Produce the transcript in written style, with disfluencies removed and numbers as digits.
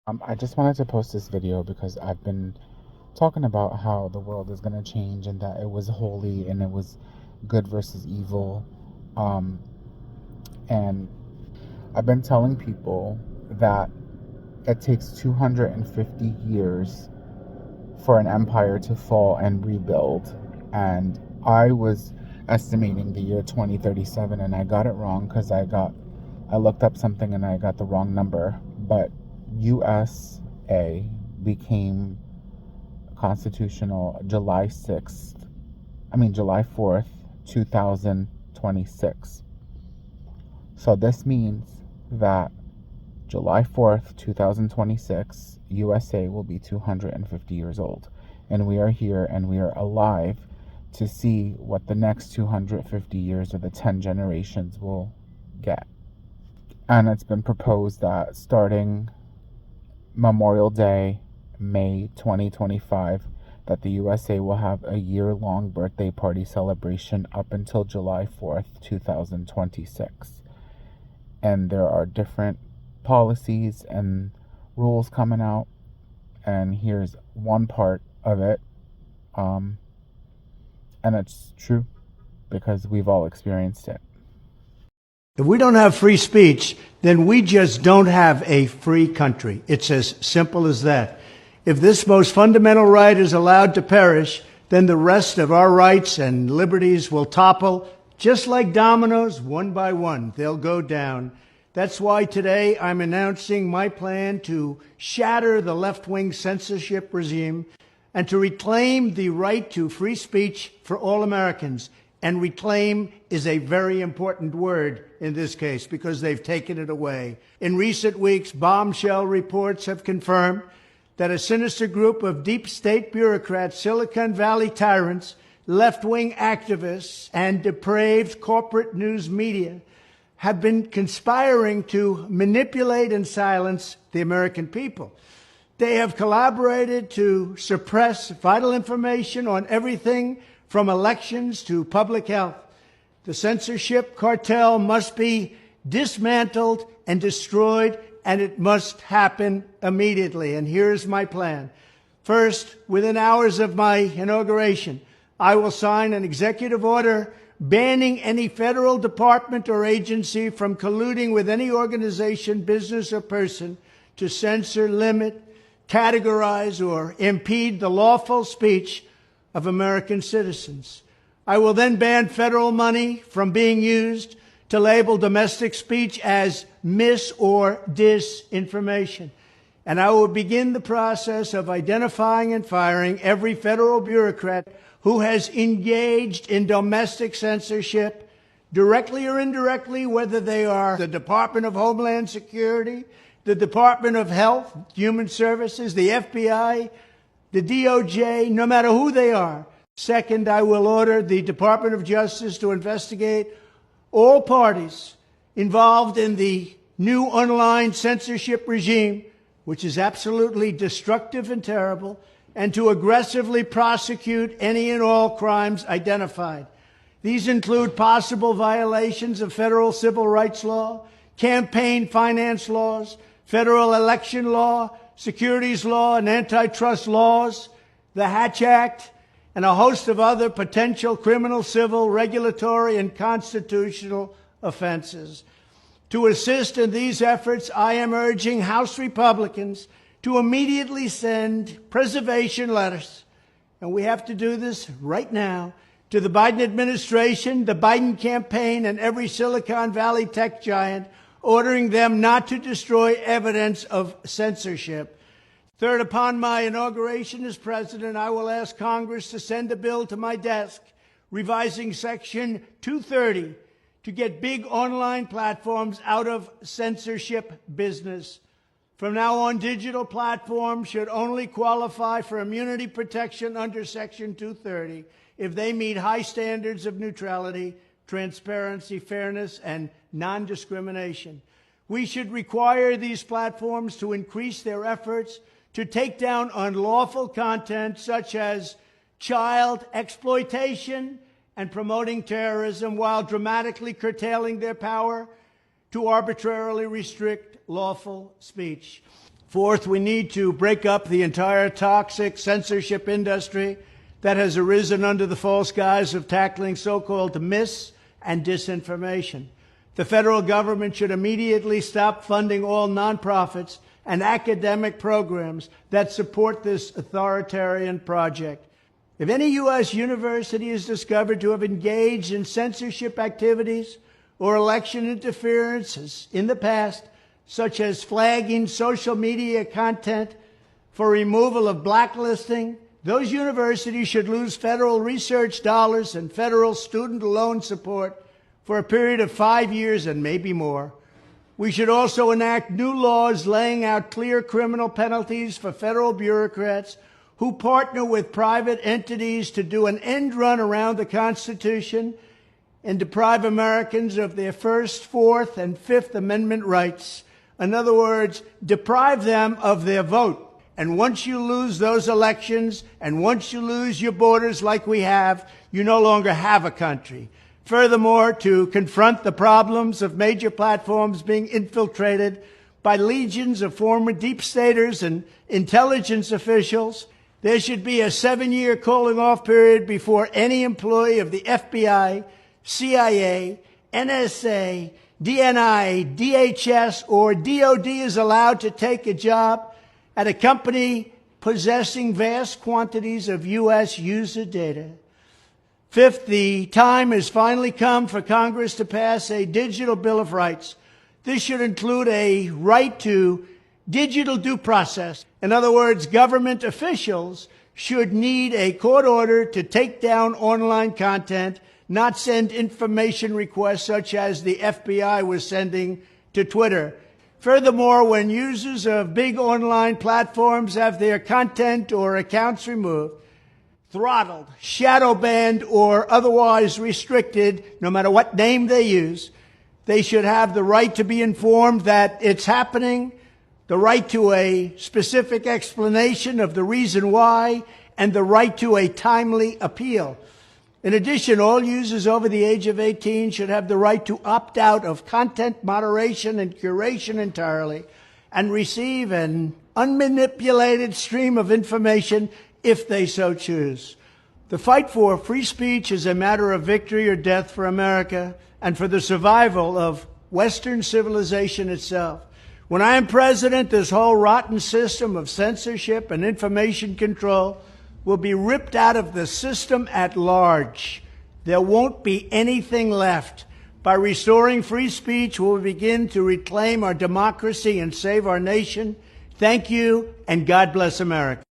I just wanted to post this video because I've been talking about how the world is going to change and that it was holy and it was good versus evil. Um, and I've been telling people that it takes 250 years for an empire to fall and rebuild. And I was estimating the year 2037 and I got it wrong because I looked up something and I got the wrong number. But USA became constitutional July 4th, 2026. So this means that July 4th, 2026, USA will be 250 years old. And we are here and we are alive to see what the next 250 years or the 10 generations will get. And it's been proposed that starting Memorial Day, May 2025, that the USA will have a year-long birthday party celebration up until July 4th, 2026. And there are different policies and rules coming out, and here's one part of it. And it's true because we've all experienced it. If we don't have free speech, then we just don't have a free country. It's as simple as that. If this most fundamental right is allowed to perish, then the rest of our rights and liberties will topple just like dominoes, one by one. They'll go down. That's why today I'm announcing my plan to shatter the left-wing censorship regime and to reclaim the right to free speech for all Americans. And reclaim is a very important word in this case because they've taken it away. In recent weeks, bombshell reports have confirmed that a sinister group of deep state bureaucrats, Silicon Valley tyrants, left-wing activists, and depraved corporate news media have been conspiring to manipulate and silence the American people. They have collaborated to suppress vital information on everything from elections to public health. The censorship cartel must be dismantled and destroyed, and it must happen immediately. And here's my plan. First, within hours of my inauguration, I will sign an executive order banning any federal department or agency from colluding with any organization, business, or person to censor, limit, categorize, or impede the lawful speech of American citizens. I will then ban federal money from being used to label domestic speech as mis- or disinformation. And I will begin the process of identifying and firing every federal bureaucrat who has engaged in domestic censorship, directly or indirectly, whether they are the Department of Homeland Security, the Department of Health, Human Services, the FBI, the DOJ, no matter who they are. Second, I will order the Department of Justice to investigate all parties involved in the new online censorship regime, which is absolutely destructive and terrible, and to aggressively prosecute any and all crimes identified. These include possible violations of federal civil rights law, campaign finance laws, federal election law, securities law, and antitrust laws, the Hatch Act, and a host of other potential criminal, civil, regulatory, and constitutional offenses. To assist in these efforts, I am urging House Republicans to immediately send preservation letters, and we have to do this right now, to the Biden administration, the Biden campaign, and every Silicon Valley tech giant, ordering them not to destroy evidence of censorship. Third, upon my inauguration as president, I will ask Congress to send a bill to my desk revising Section 230 to get big online platforms out of censorship business. From now on, digital platforms should only qualify for immunity protection under Section 230 if they meet high standards of neutrality, transparency, fairness, and non-discrimination. We should require these platforms to increase their efforts to take down unlawful content such as child exploitation and promoting terrorism, while dramatically curtailing their power to arbitrarily restrict lawful speech. Fourth, we need to break up the entire toxic censorship industry that has arisen under the false guise of tackling so-called mis- and disinformation. The federal government should immediately stop funding all nonprofits and academic programs that support this authoritarian project. If any U.S. university is discovered to have engaged in censorship activities or election interferences in the past, such as flagging social media content for removal of blacklisting, those universities should lose federal research dollars and federal student loan support for a period of 5 years and maybe more. We should also enact new laws laying out clear criminal penalties for federal bureaucrats who partner with private entities to do an end run around the Constitution and deprive Americans of their First, Fourth, and Fifth Amendment rights. In other words, deprive them of their vote. And once you lose those elections, and once you lose your borders like we have, you no longer have a country. Furthermore, to confront the problems of major platforms being infiltrated by legions of former deep staters and intelligence officials, there should be a 7-year cooling-off period before any employee of the FBI, CIA, NSA, DNI, DHS, or DOD is allowed to take a job at a company possessing vast quantities of U.S. user data. Fifth, the time has finally come for Congress to pass a digital Bill of Rights. This should include a right to digital due process. In other words, government officials should need a court order to take down online content, not send information requests such as the FBI was sending to Twitter. Furthermore, when users of big online platforms have their content or accounts removed, throttled, shadow banned, or otherwise restricted, no matter what name they use, they should have the right to be informed that it's happening, the right to a specific explanation of the reason why, and the right to a timely appeal. In addition, all users over the age of 18 should have the right to opt out of content moderation and curation entirely and receive an unmanipulated stream of information if they so choose. The fight for free speech is a matter of victory or death for America and for the survival of Western civilization itself. When I am president, this whole rotten system of censorship and information control will be ripped out of the system at large. There won't be anything left. By restoring free speech, we'll begin to reclaim our democracy and save our nation. Thank you, and God bless America.